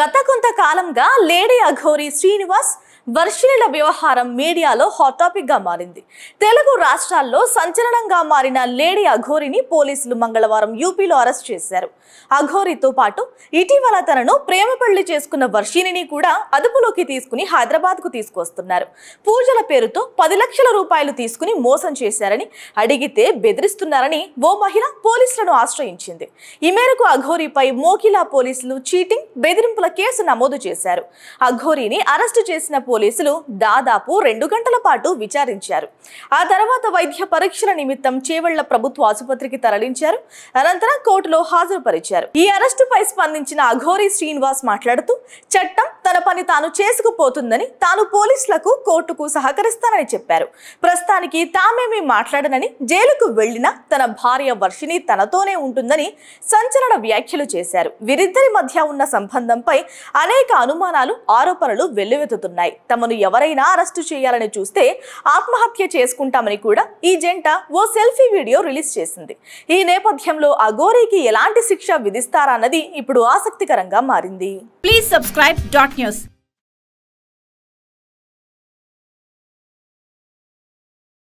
గత కొంతకాలంగా లేడీ అఘోరి శ్రీనివాస్ వర్షిణీల వ్యవహారం మీడియాలో హాట్ టాపిక్ గా మారింది. తెలుగు రాష్ట్రాల్లో సంచలనంగా మారిన లేడీ అఘోరిని పోలీసులు మంగళవారం యూపీలో అరెస్ట్ చేశారు. అఘోరితో పాటు ఇటీవల తనను ప్రేమ పెళ్లి చేసుకున్న వర్షిణిని కూడా అదుపులోకి తీసుకుని హైదరాబాద్ కు తీసుకొస్తున్నారు. పూజల పేరుతో 10 లక్షల రూపాయలు తీసుకుని మోసం చేశారని, అడిగితే బెదిరిస్తున్నారని ఓ మహిళ పోలీసులను ఆశ్రయించింది. ఈ మేరకు అఘోరిపై మోకిలా పోలీసులు చీటింగ్, బెదిరింపుల కేసు నమోదు చేశారు. అఘోరిని అరెస్టు చేసిన పోలీసులు దాదాపు 2 గంటల పాటు విచారించారు. ఆ తర్వాత వైద్య పరీక్షల నిమిత్తం చేవెళ్ల ప్రభుత్వ ఆసుపత్రికి తరలించారు. అనంతరం కోర్టులో హాజరుపరిచారు. ఈ అరెస్టుపై స్పందించిన అఘోరి శ్రీనివాస్ మాట్లాడుతూ, చట్టం తన పని తాను చేసుకుపోతుందని, తాను పోలీసులకు కోర్టుకు సహకరిస్తానని చెప్పారు. ప్రస్తుతానికి తామేమీ మాట్లాడనని, జైలుకు వెళ్లినా తన భార్య వర్షిణి తనతోనే ఉంటుందని సంచలన వ్యాఖ్యలు చేశారు. వీరిద్దరి మధ్య ఉన్న సంబంధంపై అనేక అనుమానాలు, ఆరోపణలు వెల్లువెత్తుతున్నాయి. తమను ఎవరైనా అరెస్టు చేయాలని చూస్తే ఆత్మహత్య చేసుకుంటామని కూడా ఈ జంట ఓ సెల్ఫీ వీడియో రిలీజ్ చేసింది. ఈ నేపథ్యంలో అఘోరికి ఎలాంటి శిక్ష విధిస్తారన్నది ఇప్పుడు ఆసక్తికరంగా మారింది. Please subscribe .news.